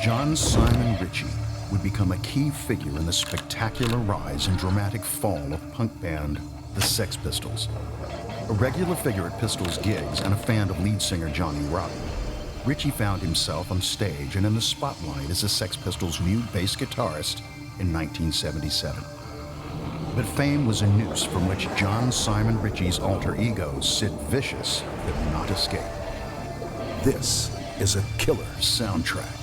John Simon Ritchie would become a key figure in the spectacular rise and dramatic fall of punk band the Sex Pistols. A regular figure at Pistols gigs and a fan of lead singer Johnny Rotten, Ritchie found himself on stage and in the spotlight as the Sex Pistols' new bass guitarist in 1977. But fame was a noose from which John Simon Ritchie's alter ego, Sid Vicious, could not escape. This is a killer soundtrack.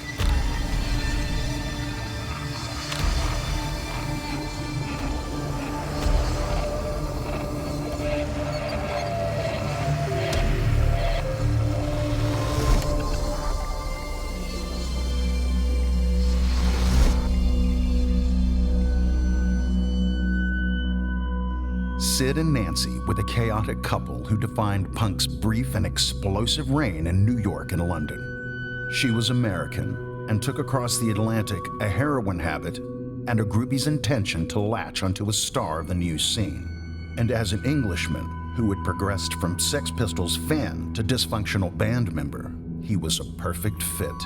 Sid and Nancy were the chaotic couple who defined punk's brief and explosive reign in New York and London. She was American and took across the Atlantic a heroin habit and a groupie's intention to latch onto a star of the new scene. And as an Englishman who had progressed from Sex Pistols fan to dysfunctional band member, he was a perfect fit.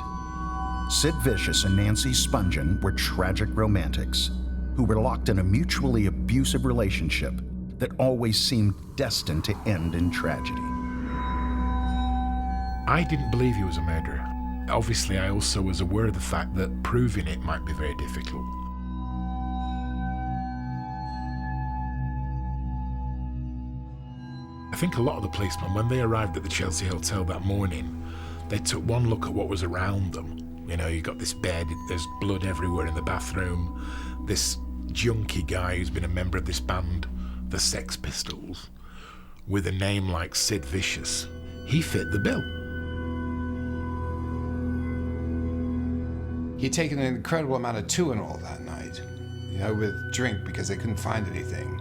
Sid Vicious and Nancy Spungen were tragic romantics who were locked in a mutually abusive relationship that always seemed destined to end in tragedy. I didn't believe he was a murderer. Obviously, I also was aware of the fact that proving it might be very difficult. I think a lot of the policemen, when they arrived at the Chelsea Hotel that morning, they took one look at what was around them. You know, you got this bed, there's blood everywhere in the bathroom, this junkie guy who's been a member of this band, the Sex Pistols, with a name like Sid Vicious. He fit the bill. He'd taken an incredible amount of Tuinol that night, you know, with drink because they couldn't find anything.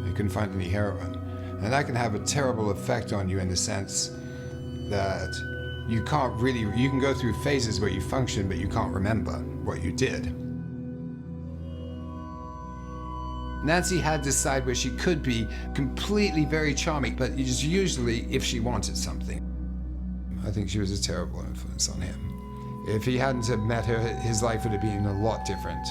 They couldn't find any heroin. And that can have a terrible effect on you in the sense that you can go through phases where you function, but you can't remember what you did. Nancy had this side where she could be completely very charming, but it's usually if she wanted something. I think she was a terrible influence on him. If he hadn't have met her, his life would have been a lot different.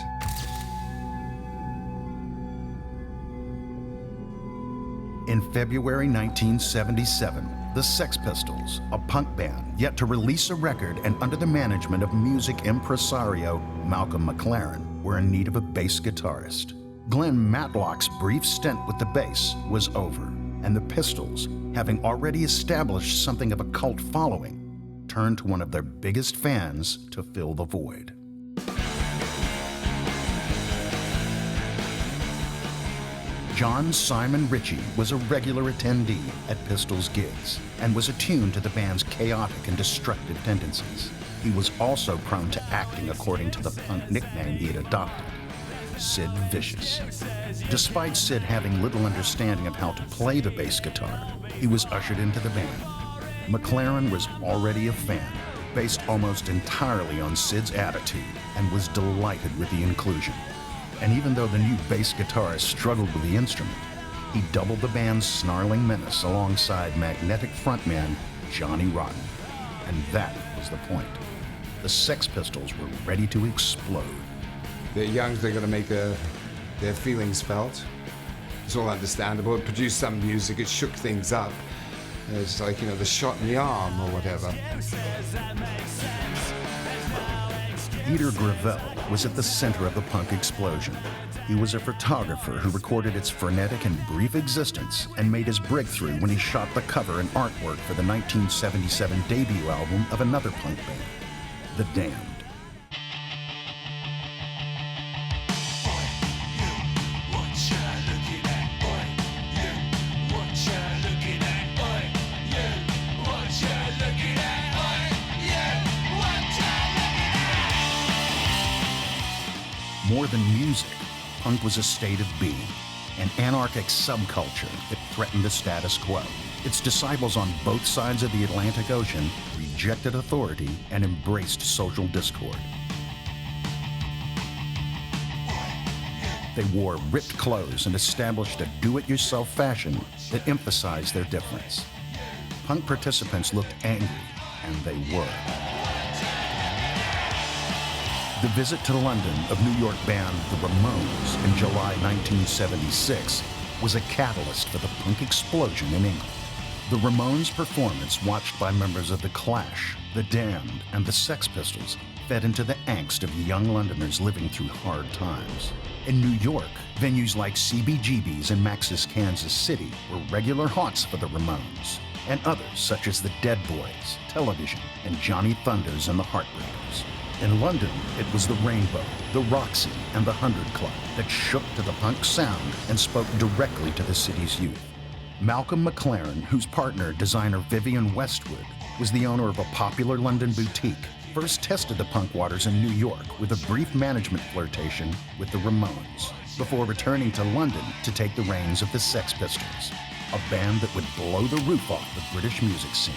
In February 1977, the Sex Pistols, a punk band yet to release a record and under the management of music impresario Malcolm McLaren, were in need of a bass guitarist. Glenn Matlock's brief stint with the bass was over, and the Pistols, having already established something of a cult following, turned to one of their biggest fans to fill the void. John Simon Ritchie was a regular attendee at Pistols gigs and was attuned to the band's chaotic and destructive tendencies. He was also prone to acting according to the punk nickname he had adopted, Sid Vicious. Despite Sid having little understanding of how to play the bass guitar, he was ushered into the band. McLaren was already a fan, based almost entirely on Sid's attitude, and was delighted with the inclusion. And even though the new bass guitarist struggled with the instrument, he doubled the band's snarling menace alongside magnetic frontman Johnny Rotten. And that was the point. The Sex Pistols were ready to explode. They're young, they're going to make their feelings felt. It's all understandable. It produced some music, it shook things up. It's like, you know, the shot in the arm or whatever. Peter Gravel was at the center of the punk explosion. He was a photographer who recorded its frenetic and brief existence and made his breakthrough when he shot the cover and artwork for the 1977 debut album of another punk band, The Damned. More than music, punk was a state of being, an anarchic subculture that threatened the status quo. Its disciples on both sides of the Atlantic Ocean rejected authority and embraced social discord. They wore ripped clothes and established a do-it-yourself fashion that emphasized their difference. Punk participants looked angry, and they were. The visit to London of New York band The Ramones in July 1976 was a catalyst for the punk explosion in England. The Ramones' performance, watched by members of The Clash, The Damned, and the Sex Pistols, fed into the angst of young Londoners living through hard times. In New York, venues like CBGB's and Max's Kansas City were regular haunts for the Ramones, and others such as the Dead Boys, Television, and Johnny Thunders and the Heartbreakers. In London, it was the Rainbow, the Roxy, and the 100 Club that shook to the punk sound and spoke directly to the city's youth. Malcolm McLaren, whose partner, designer Vivienne Westwood, was the owner of a popular London boutique, first tested the punk waters in New York with a brief management flirtation with the Ramones, before returning to London to take the reins of the Sex Pistols, a band that would blow the roof off the British music scene.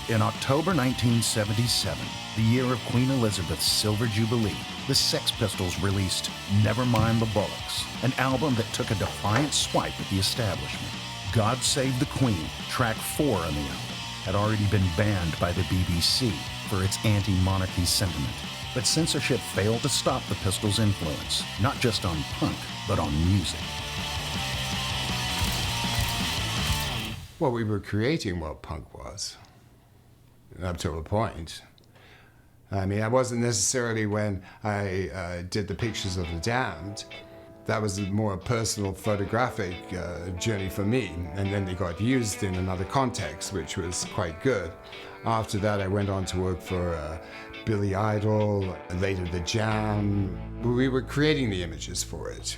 In October 1977, the year of Queen Elizabeth's Silver Jubilee, the Sex Pistols released Nevermind the Bollocks, an album that took a defiant swipe at the establishment. God Save the Queen, track 4 on the album, had already been banned by the BBC for its anti-monarchy sentiment. But censorship failed to stop the Pistols' influence, not just on punk, but on music. Well, we were creating what punk was, up to a point. I mean, I wasn't necessarily when I did the pictures of the Damned. That was a more personal photographic journey for me, and then they got used in another context, which was quite good. After that, I went on to work for Billy Idol, later The Jam. We were creating the images for it.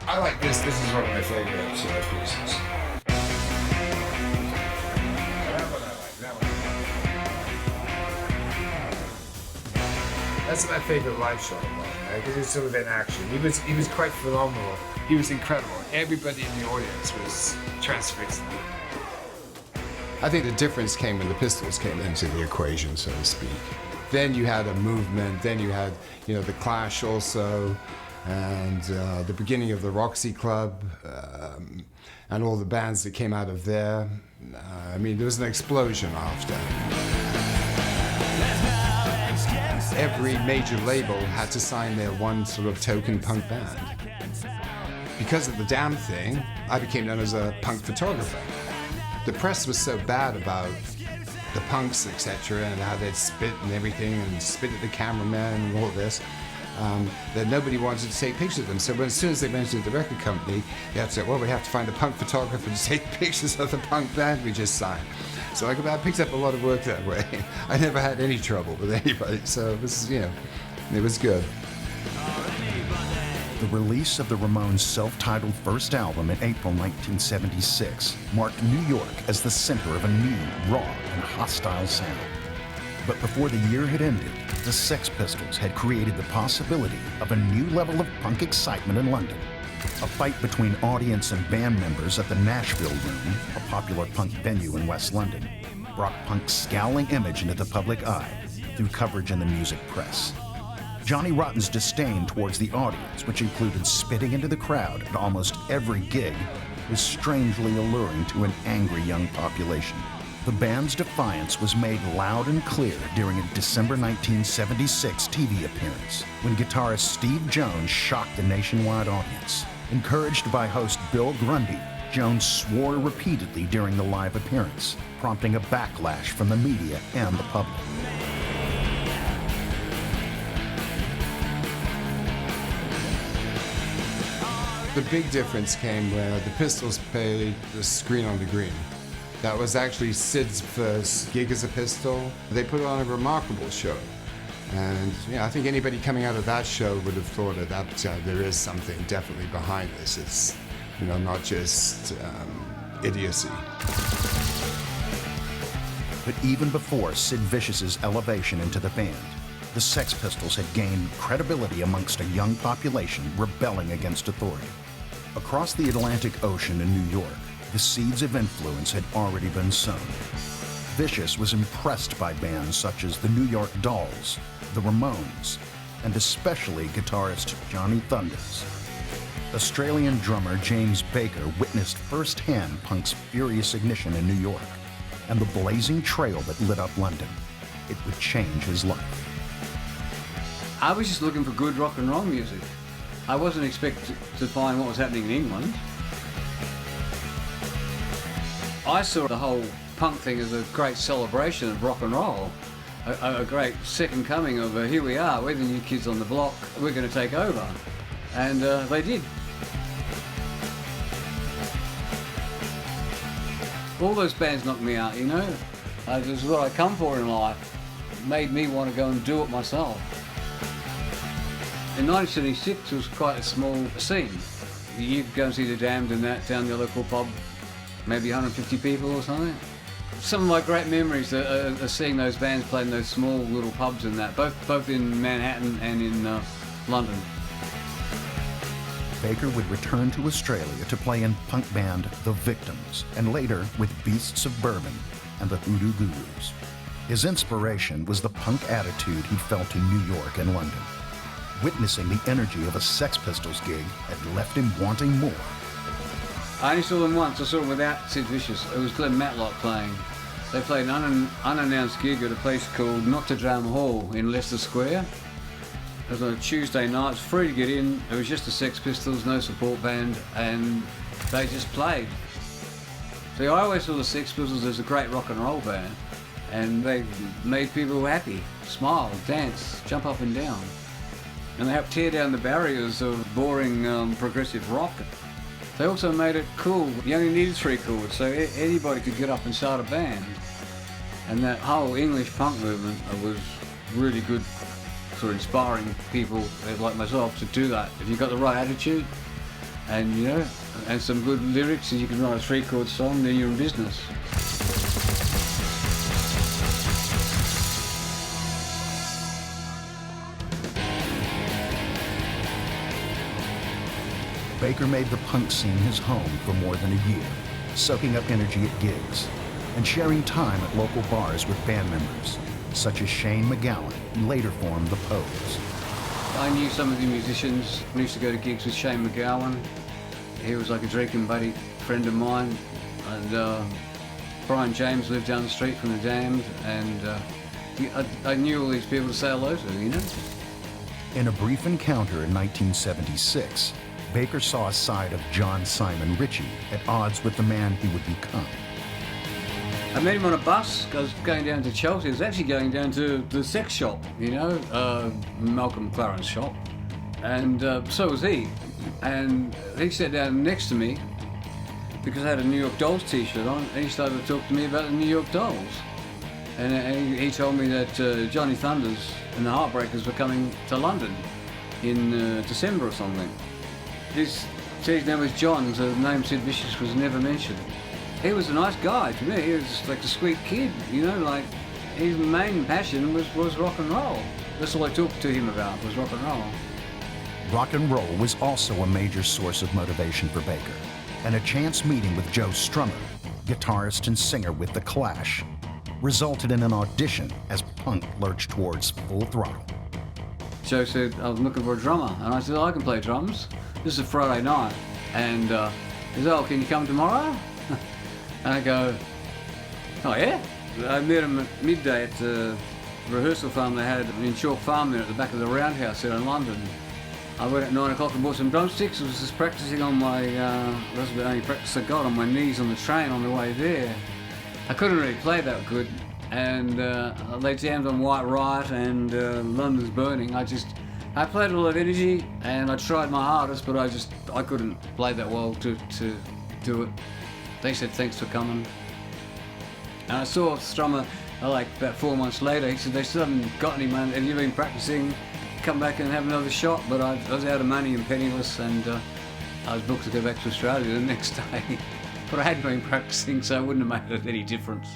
I like this. This is one of my favorite pieces. That's my favorite live shot of mine, because it's sort of in action. He was quite phenomenal. He was incredible. Everybody in the audience was transfixed. I think the difference came when the Pistols came into the equation, so to speak. Then you had a movement. Then you had, the Clash also, and the beginning of the Roxy Club, and all the bands that came out of there. I mean, there was an explosion after. Every major label had to sign their one sort of token punk band. Because of the Damn thing, I became known as a punk photographer. The press was so bad about the punks, etc., and how they'd spit and everything, and spit at the cameraman and all this, that nobody wanted to take pictures of them. So as soon as they mentioned the record company, they had to say, well, we have to find a punk photographer to take pictures of the punk band we just signed. So I picked up a lot of work that way. I never had any trouble with anybody, so it was, it was good. The release of the Ramones' self-titled first album in April 1976 marked New York as the center of a new, raw, and hostile sound. But before the year had ended, the Sex Pistols had created the possibility of a new level of punk excitement in London. A fight between audience and band members at the Nashville Room, a popular punk venue in West London, brought punk's scowling image into the public eye through coverage in the music press. Johnny Rotten's disdain towards the audience, which included spitting into the crowd at almost every gig, was strangely alluring to an angry young population. The band's defiance was made loud and clear during a December 1976 TV appearance, when guitarist Steve Jones shocked the nationwide audience. Encouraged by host Bill Grundy, Jones swore repeatedly during the live appearance, prompting a backlash from the media and the public. The big difference came where the Pistols played the Screen on the Green. That was actually Sid's first gig as a Pistol. They put on a remarkable show. And I think anybody coming out of that show would have thought that there is something definitely behind this. It's, not just idiocy. But even before Sid Vicious's elevation into the band, the Sex Pistols had gained credibility amongst a young population rebelling against authority. Across the Atlantic Ocean in New York, the seeds of influence had already been sown. Vicious was impressed by bands such as the New York Dolls, the Ramones, and especially guitarist Johnny Thunders. Australian drummer James Baker witnessed firsthand punk's furious ignition in New York, and the blazing trail that lit up London. It would change his life. I was just looking for good rock and roll music. I wasn't expecting to find what was happening in England. I saw the whole punk thing as a great celebration of rock and roll, a great second coming of here we are, we're the new kids on the block, we're going to take over. And they did. All those bands knocked me out, you know. This is what I come for in life. It made me want to go and do it myself. In 1976 it was quite a small scene. You could go and see the Damned and that down the local pub, maybe 150 people or something. Some of my great memories are seeing those bands play in those small little pubs and that, both in Manhattan and in London. Baker would return to Australia to play in punk band The Victims, and later with Beasts of Bourbon and the Hoodoo Gurus. His inspiration was the punk attitude he felt in New York and London. Witnessing the energy of a Sex Pistols gig had left him wanting more. I only saw them once. I saw them without Sid Vicious. It was Glenn Matlock playing. They played an unannounced gig at a place called Notre Dame Hall in Leicester Square. It was on a Tuesday night. It was free to get in. It was just the Sex Pistols, no support band, and they just played. See, I always saw the Sex Pistols as a great rock and roll band, and they made people happy, smile, dance, jump up and down. And they helped tear down the barriers of boring progressive rock. They also made it cool. You only needed 3 chords, so anybody could get up and start a band. And that whole English punk movement was really good for inspiring people like myself to do that. If you've got the right attitude and, you know, and some good lyrics and you can write a 3-chord song, then you're in business. Baker made the punk scene his home for more than a year, soaking up energy at gigs and sharing time at local bars with band members, such as Shane MacGowan, who later formed The Pogues. I knew some of the musicians. I used to go to gigs with Shane MacGowan. He was like a drinking buddy friend of mine. And Brian James lived down the street from the Damned, and I knew all these people to say hello to, you know? In a brief encounter in 1976, Baker saw a side of John Simon Ritchie at odds with the man he would become. I met him on a bus. I was going down to Chelsea. I was actually going down to the sex shop, you know, Malcolm Clarence shop. And so was he. And he sat down next to me because I had a New York Dolls t-shirt on, and he started to talk to me about the New York Dolls. And he told me that Johnny Thunders and the Heartbreakers were coming to London in December or something. His name was John, so the name Sid Vicious was never mentioned. He was a nice guy to me. He was like a sweet kid, you know, like his main passion was rock and roll. That's all I talked to him about, was rock and roll. Rock and roll was also a major source of motivation for Baker, and a chance meeting with Joe Strummer, guitarist and singer with The Clash, resulted in an audition as punk lurched towards full throttle. Joe said, I was looking for a drummer, and I said, I can play drums. This is a Friday night, and he said, oh, can you come tomorrow? And I go, oh yeah? I met him at midday at the rehearsal farm they had in Chalk Farm there at the back of the Roundhouse there in London. I went at 9 o'clock and bought some drumsticks. I was just practicing on my, that's the only practice I got, on my knees on the train on the way there. I couldn't really play that good, and they jammed on White Riot and London's Burning. I played a lot of energy, and I tried my hardest, but I couldn't play that well to do it. They said, thanks for coming. And I saw Strummer like about 4 months later. He said, they still haven't got any money. Have you been practicing? Come back and have another shot. But I was out of money and penniless, and I was booked to go back to Australia the next day. But I hadn't been practicing, so it wouldn't have made any difference.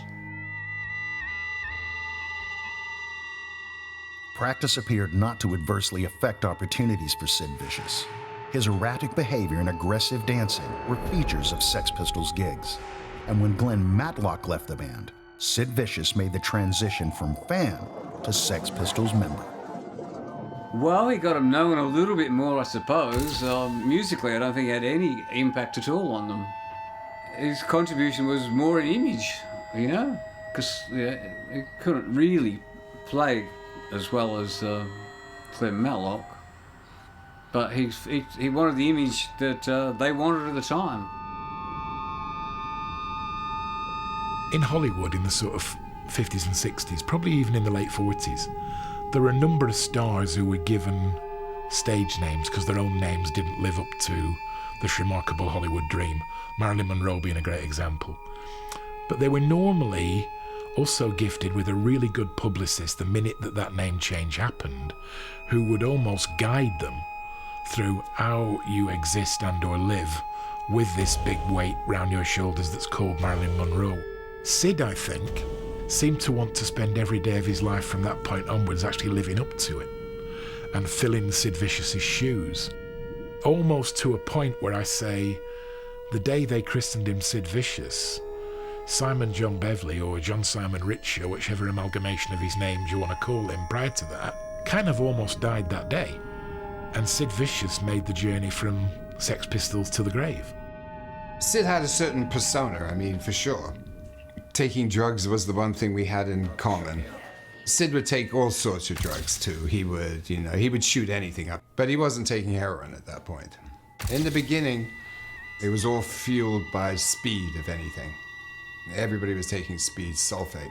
Practice appeared not to adversely affect opportunities for Sid Vicious. His erratic behavior and aggressive dancing were features of Sex Pistols gigs. And when Glenn Matlock left the band, Sid Vicious made the transition from fan to Sex Pistols member. Well, he got them known a little bit more, I suppose. Musically, I don't think he had any impact at all on them. His contribution was more in image. you know, because he couldn't really play as well as Clem Matlock, but he wanted the image that they wanted at the time. In Hollywood in the sort of 50s and 60s, probably even in the late 40s, there were a number of stars who were given stage names because their own names didn't live up to this remarkable Hollywood dream, Marilyn Monroe being a great example. But they were normally also gifted with a really good publicist the minute that name change happened, who would almost guide them through how you exist and or live with this big weight round your shoulders that's called Marilyn Monroe. Sid, I think, seemed to want to spend every day of his life from that point onwards actually living up to it and filling Sid Vicious's shoes, almost to a point where I say the day they christened him Sid Vicious, Simon John Beverly or John Simon Ritchie, or whichever amalgamation of his names you want to call him prior to that, kind of almost died that day. And Sid Vicious made the journey from Sex Pistols to the grave. Sid had a certain persona, I mean, for sure. Taking drugs was the one thing we had in common. Sid would take all sorts of drugs too. He would shoot anything up. But he wasn't taking heroin at that point. In the beginning, it was all fueled by speed, if anything. Everybody was taking speed, sulfate.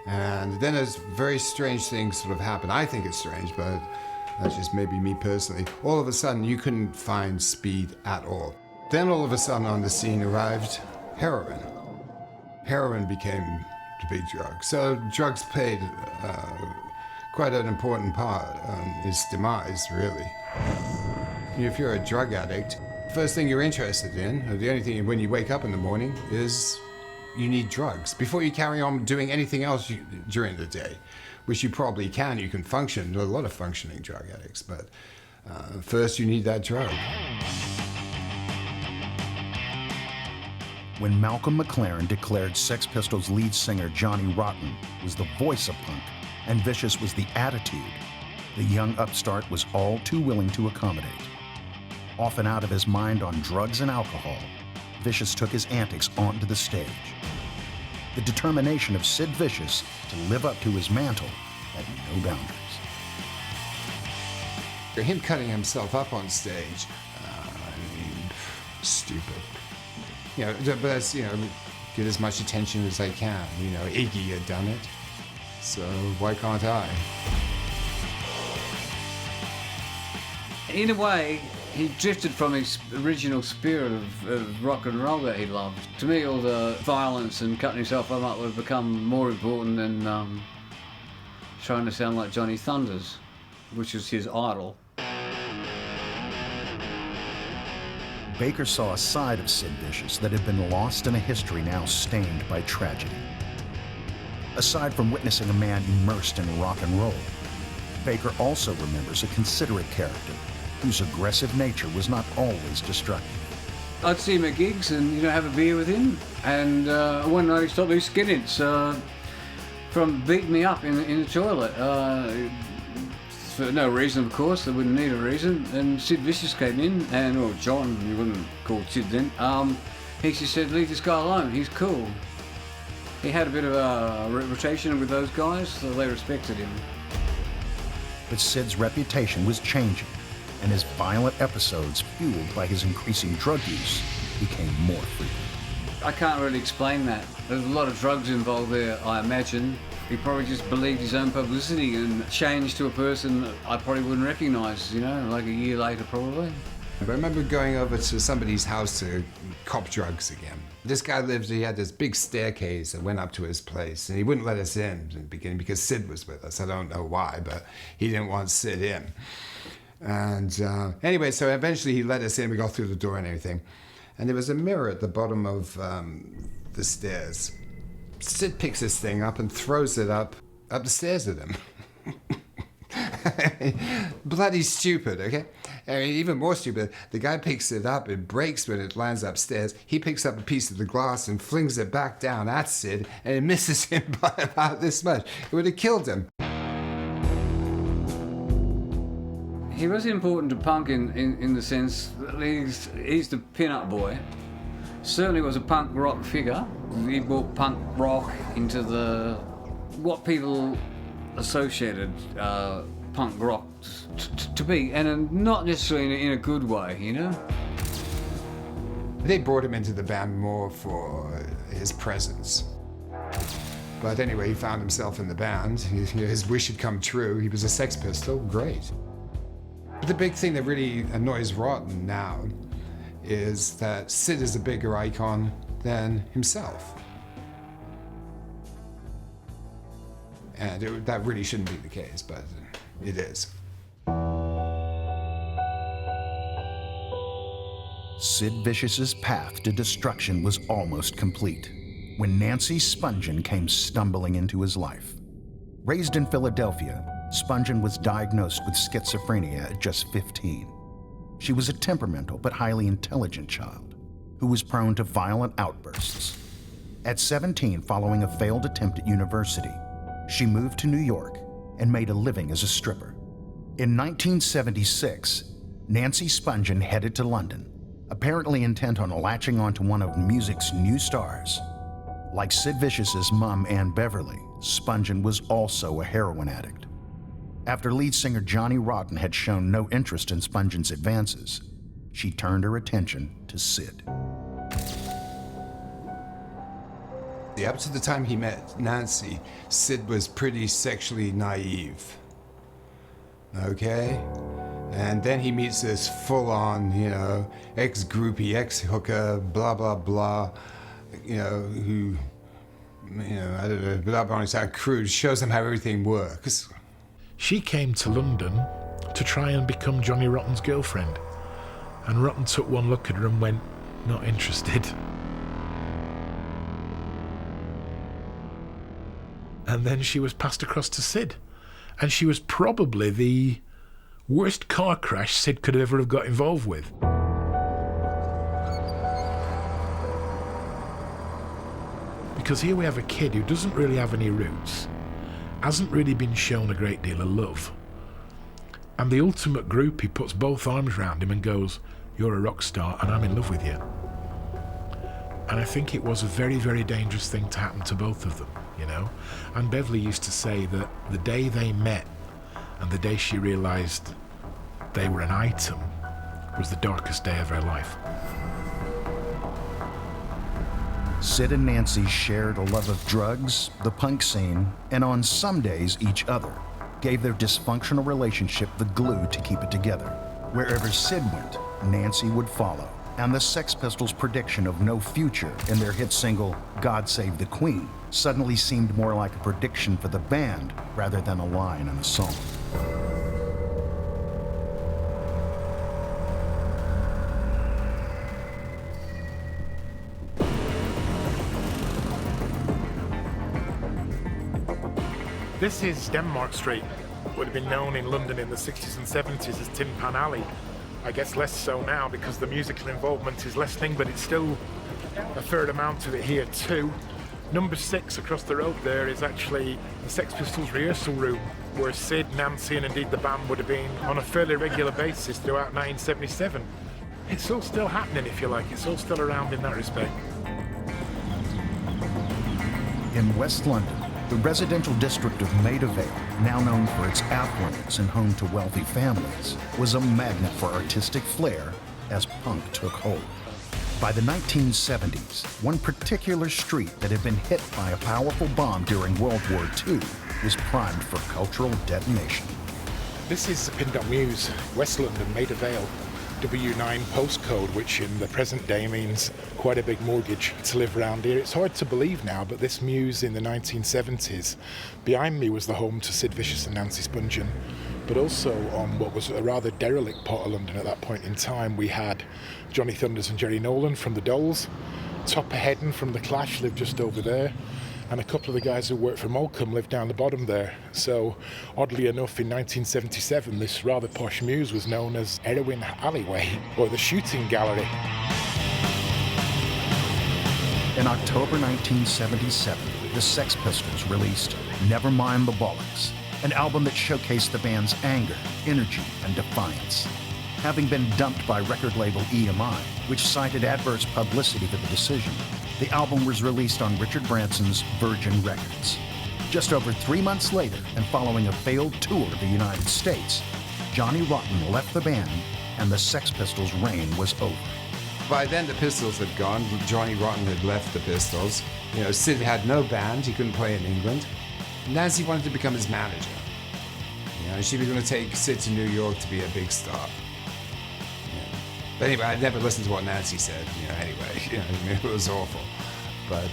And then as very strange things sort of happened. I think it's strange, but that's just maybe me personally. All of a sudden, you couldn't find speed at all. Then all of a sudden on the scene arrived heroin. Heroin became the big drug. So drugs played quite an important part on his demise, really. If you're a drug addict, first thing you're interested in, or the only thing when you wake up in the morning, is you need drugs before you carry on doing anything else during the day, which you probably can. You can function. There are a lot of functioning drug addicts, but first you need that drug. When Malcolm McLaren declared Sex Pistols lead singer Johnny Rotten was the voice of punk and Vicious was the attitude, the young upstart was all too willing to accommodate. Often out of his mind on drugs and alcohol, Vicious took his antics onto the stage. The determination of Sid Vicious to live up to his mantle had no boundaries. Him cutting himself up on stage, stupid. But that's, get as much attention as I can. Iggy had done it, so why can't I? In a way, he drifted from his original spirit of rock and roll that he loved. To me, all the violence and cutting himself up would have become more important than trying to sound like Johnny Thunders, which was his idol. Baker saw a side of Sid Vicious that had been lost in a history now stained by tragedy. Aside from witnessing a man immersed in rock and roll, Baker also remembers a considerate character whose aggressive nature was not always destructive. I'd see him at gigs and have a beer with him, and one night he stopped me skinheads from beating me up in the toilet. For no reason, of course, they wouldn't need a reason. And Sid Vicious came in, and John, you wouldn't call Sid then. He just said, "Leave this guy alone. He's cool." He had a bit of a reputation with those guys, so they respected him. But Sid's reputation was changing, and his violent episodes, fueled by his increasing drug use, became more frequent. I can't really explain that. There's a lot of drugs involved there, I imagine. He probably just believed his own publicity and changed to a person that I probably wouldn't recognise, like a year later probably. I remember going over to somebody's house to cop drugs again. This guy he had this big staircase that went up to his place, and he wouldn't let us in the beginning because Sid was with us. I don't know why, but he didn't want Sid in. And anyway, so eventually he let us in. We got through the door and everything. And there was a mirror at the bottom of the stairs. Sid picks this thing up and throws it up the stairs at him. Bloody stupid, okay? Even more stupid, the guy picks it up, it breaks when it lands upstairs. He picks up a piece of the glass and flings it back down at Sid, and it misses him by about this much. It would have killed him. He was important to punk in the sense that he's the pin-up boy. certainly was a punk rock figure. He brought punk rock into what people associated punk rock to be, and not necessarily in a good way, you know? They brought him into the band more for his presence. But anyway, he found himself in the band. His wish had come true. He was a Sex Pistol, great. But the big thing that really annoys Rotten now is that Sid is a bigger icon than himself. And that really shouldn't be the case, but it is. Sid Vicious's path to destruction was almost complete when Nancy Spungen came stumbling into his life. Raised in Philadelphia, Spungen was diagnosed with schizophrenia at just 15. She was a temperamental but highly intelligent child who was prone to violent outbursts. At 17, following a failed attempt at university, she moved to New York and made a living as a stripper. In 1976, Nancy Spungen headed to London, apparently intent on latching onto one of music's new stars. Like Sid Vicious's mom, Ann Beverly, Spungen was also a heroin addict. After lead singer Johnny Rotten had shown no interest in Spungen's advances, she turned her attention to Sid. Up to the time he met Nancy, Sid was pretty sexually naive. Okay? And then he meets this full-on, ex-groupie, ex-hooker, blah, blah, blah, who, I don't know, but up on his cruise, shows him how everything works. She came to London to try and become Johnny Rotten's girlfriend. And Rotten took one look at her and went, not interested. And then she was passed across to Sid. And she was probably the worst car crash Sid could ever have got involved with. Because here we have a kid who doesn't really have any roots, hasn't really been shown a great deal of love. And the ultimate groupie puts both arms around him and goes, you're a rock star and I'm in love with you. And I think it was a very, very dangerous thing to happen to both of them, And Beverly used to say that the day they met and the day she realized they were an item was the darkest day of her life. Sid and Nancy shared a love of drugs, the punk scene, and on some days each other, gave their dysfunctional relationship the glue to keep it together. Wherever Sid went, Nancy would follow, and the Sex Pistols' prediction of no future in their hit single, God Save the Queen, suddenly seemed more like a prediction for the band rather than a line in a song. This is Denmark Street. Would have been known in London in the 60s and 70s as Tin Pan Alley. I guess less so now because the musical involvement is lessening, but it's still a fair amount of it here too. Number 6 across the road there is actually the Sex Pistols rehearsal room, where Sid, Nancy and indeed the band would have been on a fairly regular basis throughout 1977. It's all still happening, if you like. It's all still around in that respect. In West London, the residential district of Maida Vale, now known for its affluence and home to wealthy families, was a magnet for artistic flair as punk took hold. By the 1970s, one particular street that had been hit by a powerful bomb during World War II was primed for cultural detonation. This is Pindop Mews, West London, Maida Vale, W9 postcode, which in the present day means quite a big mortgage to live around here. It's hard to believe now, but this mews in the 1970s, behind me was the home to Sid Vicious and Nancy Spungen, but also on what was a rather derelict part of London at that point in time, we had Johnny Thunders and Jerry Nolan from the Dolls, Topper Headon from the Clash lived just over there, and a couple of the guys who worked for Molecomb lived down the bottom there. So, oddly enough, in 1977, this rather posh mews was known as Heroin Alleyway, or the Shooting Gallery. In October 1977, the Sex Pistols released Never Mind the Bollocks, an album that showcased the band's anger, energy, and defiance. Having been dumped by record label EMI, which cited adverse publicity for the decision, the album was released on Richard Branson's Virgin Records. Just over 3 months later, and following a failed tour of the United States, Johnny Rotten left the band and the Sex Pistols' reign was over. By then the Pistols had gone, Johnny Rotten had left the Pistols. Sid had no band, he couldn't play in England. Nancy wanted to become his manager. She was going to take Sid to New York to be a big star. But anyway, I never listened to what Nancy said, it was awful. But,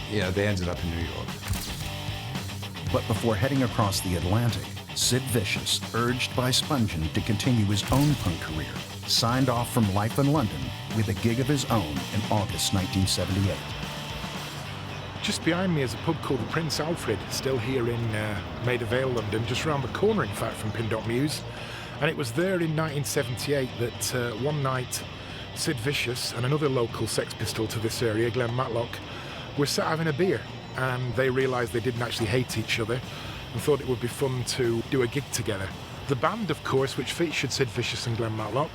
they ended up in New York. But before heading across the Atlantic, Sid Vicious, urged by Spungen to continue his own punk career, signed off from life in London with a gig of his own in August 1978. Just behind me is a pub called the Prince Alfred, still here in Maida Vale, London, just round the corner, in fact, from Pin Muse. And it was there in 1978 that one night Sid Vicious and another local Sex Pistol to this area, Glenn Matlock, were sat having a beer, and they realised they didn't actually hate each other and thought it would be fun to do a gig together. The band, of course, which featured Sid Vicious and Glenn Matlock,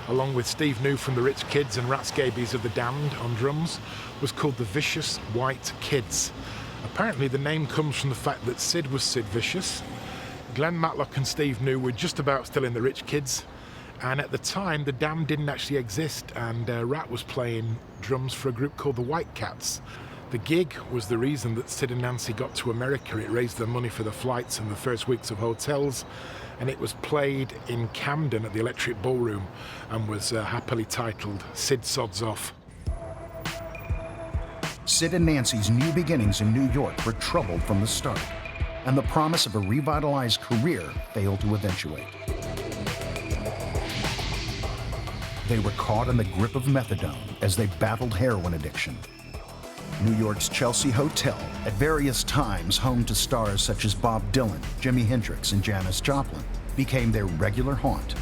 along with Steve New from the Rich Kids and Rat Scabies of the Damned on drums, was called the Vicious White Kids. Apparently the name comes from the fact that Sid was Sid Vicious, Glenn Matlock and Steve New were just about still in the Rich Kids, and at the time the Damned didn't actually exist, and Rat was playing drums for a group called the White Cats. The gig was the reason that Sid and Nancy got to America. It raised them money for the flights and the first weeks of hotels, and it was played in Camden at the Electric Ballroom and was happily titled Sid Sods Off. Sid and Nancy's new beginnings in New York were troubled from the start, and the promise of a revitalized career failed to eventuate. They were caught in the grip of methadone as they battled heroin addiction. New York's Chelsea Hotel, at various times home to stars such as Bob Dylan, Jimi Hendrix, and Janis Joplin, became their regular haunt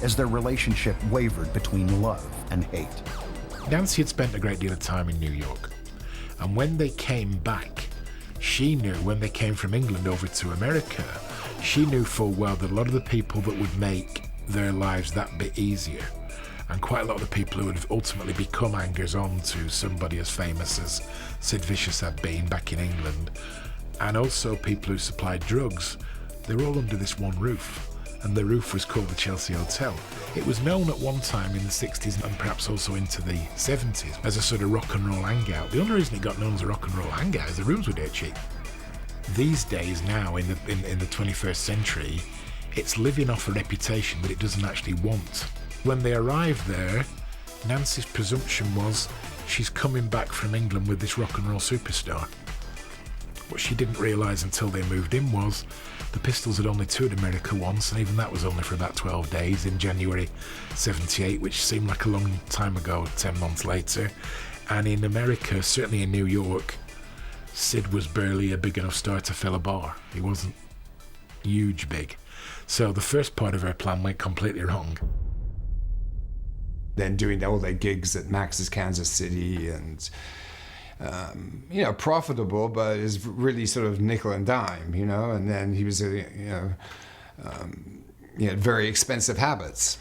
as their relationship wavered between love and hate. Nancy had spent a great deal of time in New York, and when they came back, she knew, when they came from England over to America, she knew full well that a lot of the people that would make their lives that bit easier, and quite a lot of the people who would have ultimately become hangers-on to somebody as famous as Sid Vicious had been back in England, and also people who supplied drugs, they were all under this one roof, and the roof was called the Chelsea Hotel. It was known at one time in the 60s and perhaps also into the 70s as a sort of rock and roll hangout. The only reason it got known as a rock and roll hangout is the rooms were dirt cheap. These days now, in the 21st century, it's living off a reputation that it doesn't actually want. When they arrived there, Nancy's presumption was she's coming back from England with this rock and roll superstar. What she didn't realise until they moved in was the Pistols had only toured America once, and even that was only for about 12 days in January 78, which seemed like a long time ago, 10 months later. And in America, certainly in New York, Sid was barely a big enough star to fill a bar. He wasn't huge big. So the first part of her plan went completely wrong. Then doing all their gigs at Max's Kansas City and, profitable, but is really sort of nickel and dime, and then he was, very expensive habits.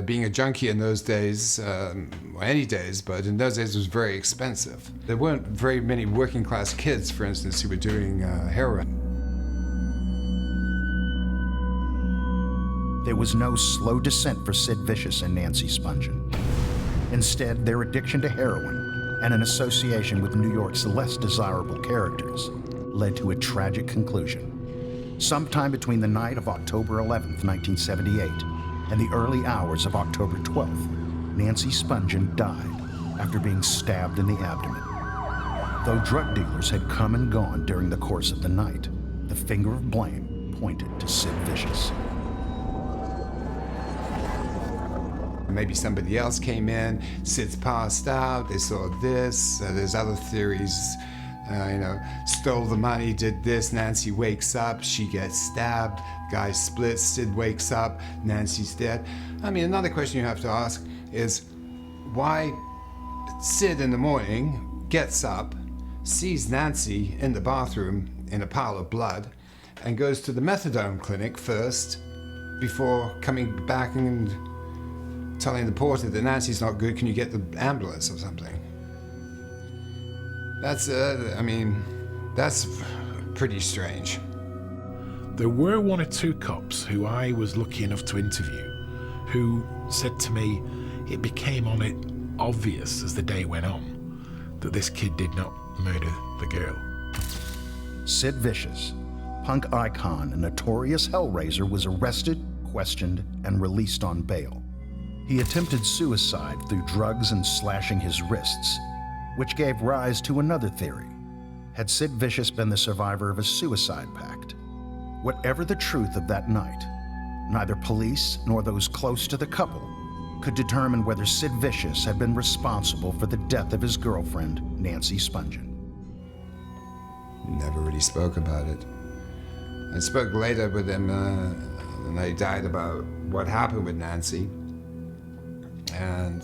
Being a junkie in those days, or any days, but in those days it was very expensive. There weren't very many working class kids, for instance, who were doing heroin. There was no slow descent for Sid Vicious and Nancy Spungen. Instead, their addiction to heroin and an association with New York's less desirable characters led to a tragic conclusion. Sometime between the night of October 11th, 1978, and the early hours of October 12th, Nancy Spungen died after being stabbed in the abdomen. Though drug dealers had come and gone during the course of the night, the finger of blame pointed to Sid Vicious. Maybe somebody else came in, Sid's passed out, they saw this, there's other theories, stole the money, did this, Nancy wakes up, she gets stabbed, guy splits, Sid wakes up, Nancy's dead. Another question you have to ask is why Sid in the morning gets up, sees Nancy in the bathroom in a pile of blood, and goes to the methadone clinic first before coming back and telling the porter that Nancy's not good, can you get the ambulance or something? That's pretty strange. There were one or two cops who I was lucky enough to interview who said to me it became on it obvious as the day went on that this kid did not murder the girl. Sid Vicious, punk icon and notorious hellraiser, was arrested, questioned, and released on bail. He attempted suicide through drugs and slashing his wrists, which gave rise to another theory. Had Sid Vicious been the survivor of a suicide pact? Whatever the truth of that night, neither police nor those close to the couple could determine whether Sid Vicious had been responsible for the death of his girlfriend, Nancy Spungen. Never really spoke about it. I spoke later with him, and he died, about what happened with Nancy. And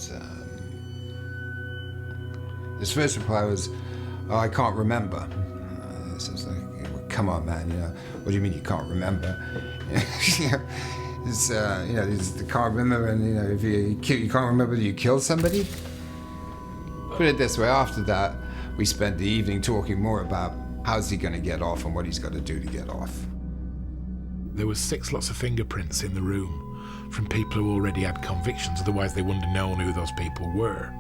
his first reply was, "Oh, I can't remember." So it's like, well, come on, man, what do you mean you can't remember? You can't remember, and if you can't remember that you killed somebody. Put it this way: after that, we spent the evening talking more about how's he going to get off and what he's got to do to get off. There was 6 lots of fingerprints in the room from people who already had convictions, otherwise they wouldn't have known who those people were.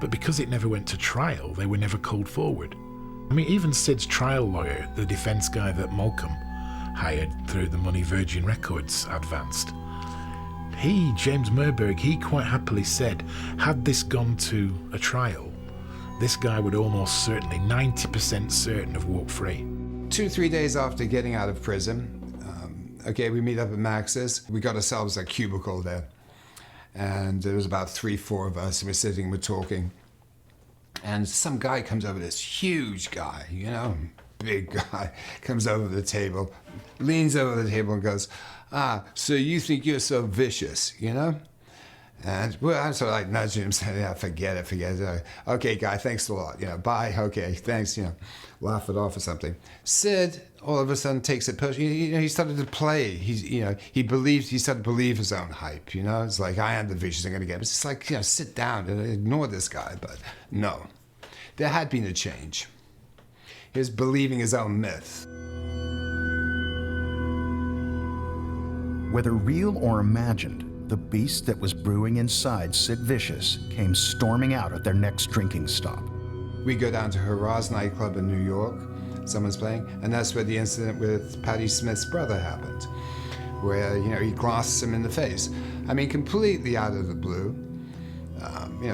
But because it never went to trial, they were never called forward. I mean, even Sid's trial lawyer, the defense guy that Malcolm hired through the money Virgin Records advanced, James Merberg, he quite happily said, had this gone to a trial, this guy would almost certainly, 90% certain, have walked free. 2-3 days after getting out of prison, we meet up at Max's. We got ourselves a cubicle there. And there was about 3-4 of us, and we're sitting, we're talking. And some guy comes over, this huge guy, big guy, comes over the table, leans over the table and goes, so you think you're so vicious, And I'm sort of like nudging him, saying, yeah, forget it. Okay, guy, thanks a lot. Bye, okay, thanks, laugh it off or something. Sid, all of a sudden, takes it personally. He started to play. He started to believe his own hype, It's like, I am the vicious, I'm going to get him. It's just like, sit down and ignore this guy. But no, there had been a change. He was believing his own myth. Whether real or imagined, the beast that was brewing inside Sid Vicious came storming out at their next drinking stop. We go down to Hurrah's nightclub in New York, someone's playing, and that's where the incident with Patti Smith's brother happened, where, he glasses him in the face. I mean, completely out of the blue.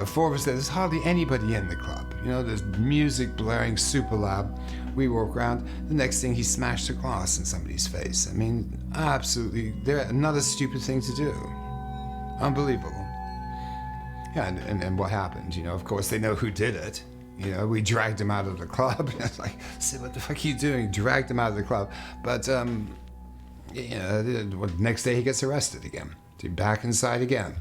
4 of us there, there's hardly anybody in the club. There's music blaring super loud. We walk around, the next thing he smashed a glass in somebody's face. I mean, absolutely, another stupid thing to do. Unbelievable. Yeah, and what happened? Of course, they know who did it. We dragged him out of the club. It's like, Sid, what the fuck are you doing? Dragged him out of the club. But, the next day he gets arrested again. Back inside again.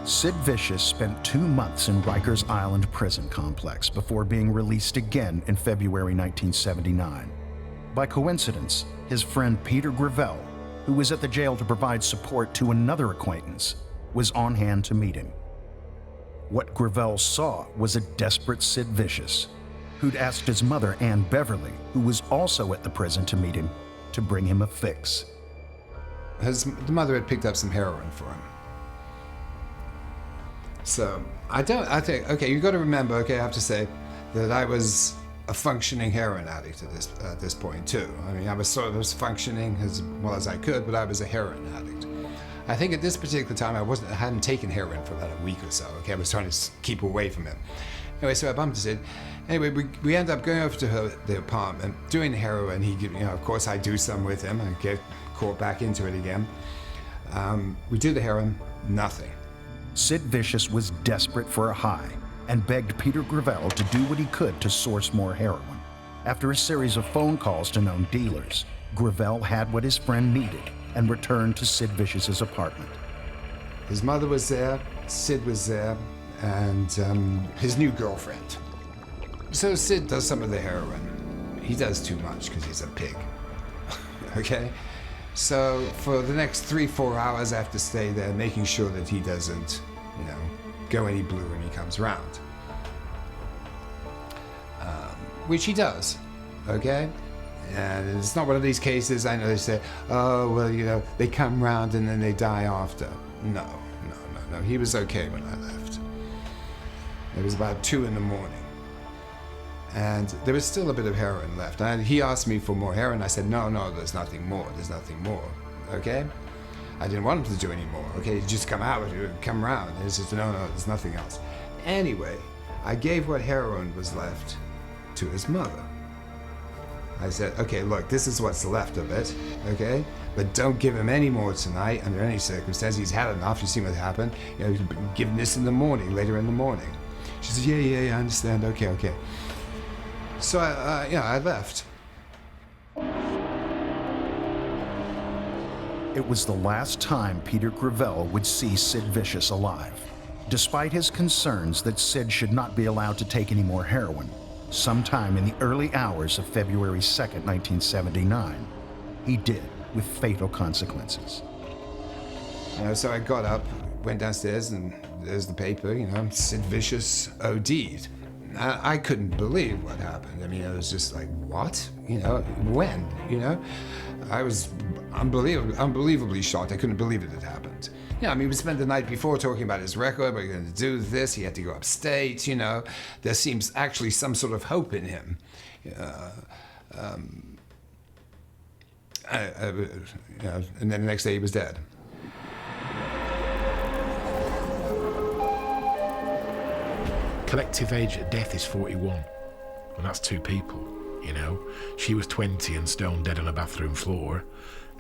Sid Vicious spent 2 months in Rikers Island prison complex before being released again in February 1979. By coincidence, his friend Peter Gravel, who was at the jail to provide support to another acquaintance, was on hand to meet him. What Gravel saw was a desperate Sid Vicious, who'd asked his mother, Ann Beverly, who was also at the prison to meet him, to bring him a fix. The mother had picked up some heroin for him. So, you've got to remember, I have to say, that I was a functioning heroin addict at this point too. I mean, I was sort of functioning as well as I could, but I was a heroin addict. I think at this particular time I hadn't taken heroin for about a week or so. I was trying to keep away from it. Anyway, so I bumped into it. Anyway, we end up going over to the apartment, doing heroin. Of course, I do some with him. I get caught back into it again. We do the heroin, nothing. Sid Vicious was desperate for a high and begged Peter Gravel to do what he could to source more heroin. After a series of phone calls to known dealers, Gravel had what his friend needed and returned to Sid Vicious's apartment. His mother was there, Sid was there, and his new girlfriend. So Sid does some of the heroin. He does too much because he's a pig. Okay? So for the next 3-4 hours, I have to stay there, making sure that he doesn't, go any blue when he comes round. Which he does, okay? And it's not one of these cases, I know they say, oh, well, they come round and then they die after. No. He was okay when I left. It was about 2 in the morning. And there was still a bit of heroin left. And he asked me for more heroin. I said, no, there's nothing more. Okay? I didn't want him to do any more. Okay, he'd just come round. He said, no, there's nothing else. Anyway, I gave what heroin was left to his mother. I said, okay, look, this is what's left of it, okay? But don't give him any more tonight under any circumstance. He's had enough. You see what happened? Give him this later in the morning. She said, yeah, I understand. Okay. So, I left. It was the last time Peter Gravel would see Sid Vicious alive. Despite his concerns that Sid should not be allowed to take any more heroin, sometime in the early hours of February 2nd, 1979, he did, with fatal consequences. So I got up, went downstairs, and there's the paper, Sid Vicious OD'd. I couldn't believe what happened. I mean, it was just like, what? When? I was unbelievably shocked. I couldn't believe it had happened. We spent the night before talking about his record. We're going to do this. He had to go upstate. There seems actually some sort of hope in him. And then the next day he was dead. Collective age at death is 41, and that's 2 people, She was 20 and stone dead on a bathroom floor,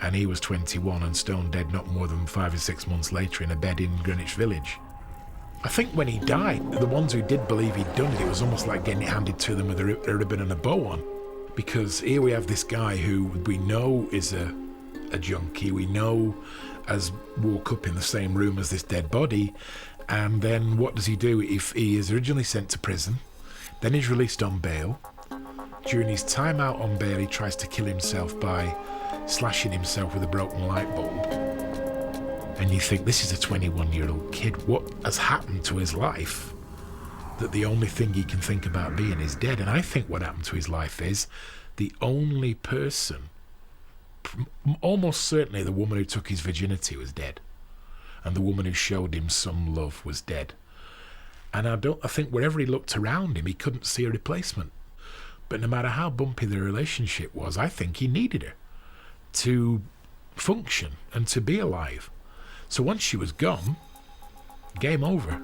and he was 21 and stone dead not more than 5 or 6 months later in a bed in Greenwich Village. I think when he died, the ones who did believe he'd done it was almost like getting it handed to them with a ribbon and a bow on, because here we have this guy who we know is a junkie, we know has woke up in the same room as this dead body. And then what does he do? If he is originally sent to prison, then he's released on bail. During his time out on bail, he tries to kill himself by slashing himself with a broken light bulb. And you think, this is a 21-year-old kid. What has happened to his life that the only thing he can think about being is dead? And I think what happened to his life is the only person, almost certainly the woman who took his virginity, was dead. And the woman who showed him some love was dead. And I think wherever he looked around him, he couldn't see a replacement. But no matter how bumpy the relationship was, I think he needed her to function and to be alive. So once she was gone, game over.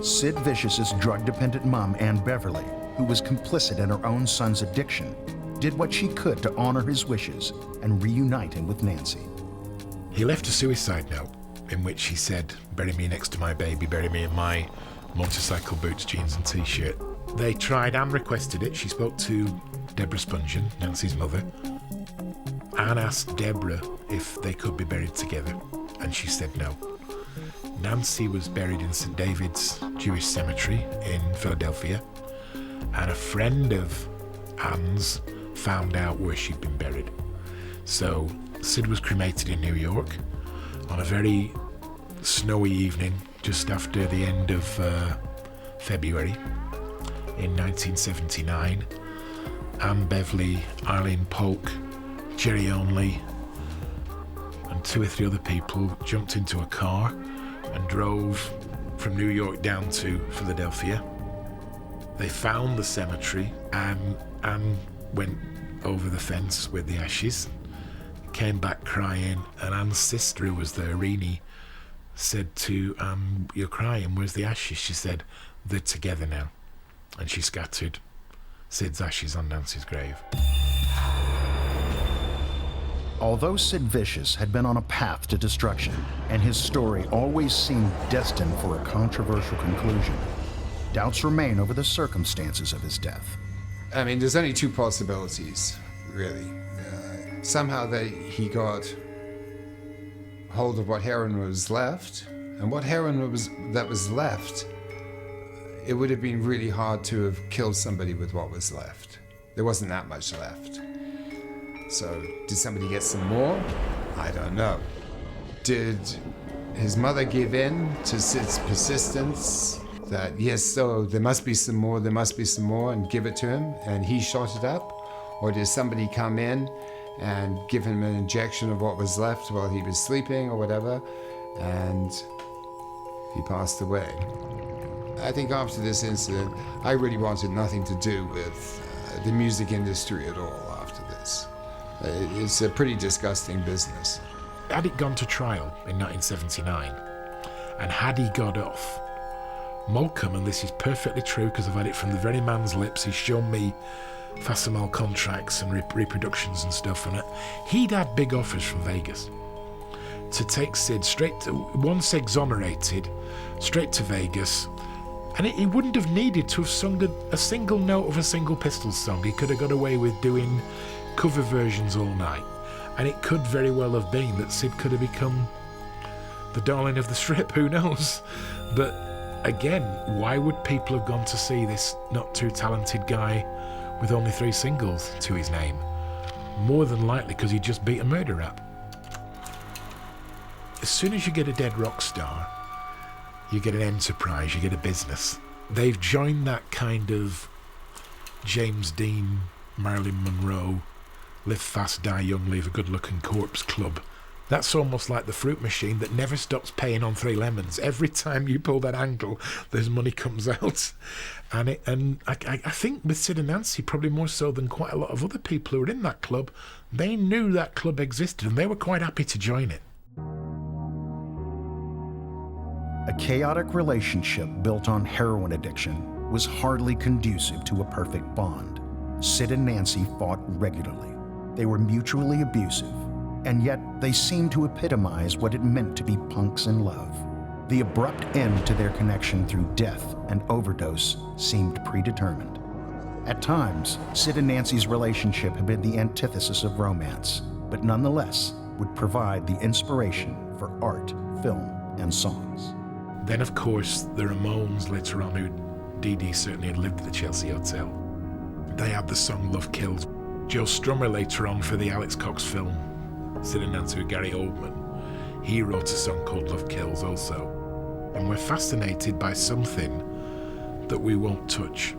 Sid Vicious's drug-dependent mom, Ann Beverly, who was complicit in her own son's addiction, did what she could to honor his wishes and reunite him with Nancy. He left a suicide note in which he said, bury me next to my baby, bury me in my motorcycle boots, jeans and t-shirt. They tried, Anne requested it. She spoke to Deborah Spungen, Nancy's mother, and asked Deborah if they could be buried together, and she said no. Nancy was buried in St. David's Jewish Cemetery in Philadelphia, and a friend of Anne's found out where she'd been buried. So Sid was cremated in New York on a very snowy evening just after the end of February in 1979. Anne Beverly, Arlene Polk, Jerry Onley and 2 or 3 other people jumped into a car and drove from New York down to Philadelphia. They found the cemetery and Anne went over the fence with the ashes, came back crying, and Anne's sister, who was there, Renee, said to Anne, you're crying, where's the ashes? She said, they're together now. And she scattered Sid's ashes on Nancy's grave. Although Sid Vicious had been on a path to destruction, and his story always seemed destined for a controversial conclusion, doubts remain over the circumstances of his death. I mean, there's only 2 possibilities, really. Somehow he got hold of what heroin was left, and what heroin that was left, it would have been really hard to have killed somebody with what was left. There wasn't that much left. So, did somebody get some more? I don't know. Did his mother give in to Sid's persistence that, yes, so there must be some more, and give it to him, and he shot it up? Or did somebody come in and give him an injection of what was left while he was sleeping or whatever, and he passed away? I think after this incident, I really wanted nothing to do with the music industry at all after this. It's a pretty disgusting business. Had it gone to trial in 1979, and had he got off, Malcolm, and this is perfectly true because I've had it from the very man's lips, he's shown me Fasamal contracts and reproductions and stuff, and he'd had big offers from Vegas to take Sid straight to, once exonerated, straight to Vegas, and he wouldn't have needed to have sung a single note of a single Pistols song. He could have got away with doing cover versions all night, and it could very well have been that Sid could have become the darling of the strip, who knows? But again, why would people have gone to see this not too talented guy with only 3 singles to his name? More than likely because he just beat a murder rap. As soon as you get a dead rock star, you get an enterprise, you get a business. They've joined that kind of James Dean, Marilyn Monroe, live fast, die young, leave a good-looking corpse club. That's almost like the fruit machine that never stops paying on 3 lemons. Every time you pull that angle, there's money comes out. And I think with Sid and Nancy, probably more so than quite a lot of other people who were in that club, they knew that club existed and they were quite happy to join it. A chaotic relationship built on heroin addiction was hardly conducive to a perfect bond. Sid and Nancy fought regularly. They were mutually abusive, and yet they seemed to epitomize what it meant to be punks in love. The abrupt end to their connection through death and overdose seemed predetermined. At times, Sid and Nancy's relationship had been the antithesis of romance, but nonetheless would provide the inspiration for art, film, and songs. Then, of course, the Ramones later on, who Dee Dee certainly had lived at the Chelsea Hotel. They had the song Love Kills. Joe Strummer later on for the Alex Cox film, Sid and Nancy with Gary Oldman, he wrote a song called Love Kills also. And we're fascinated by something that we won't touch.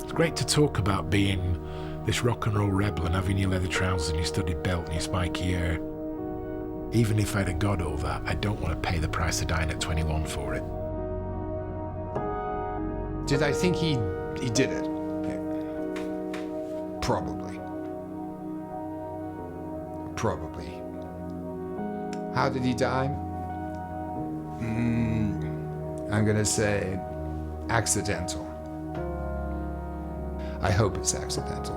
It's great to talk about being this rock and roll rebel and having your leather trousers and your studded belt and your spiky hair. Even if I'd have got all that, I don't want to pay the price of dying at 21 for it. Did I think he did it? Yeah. Probably. How did he die? I'm gonna say accidental. I hope it's accidental.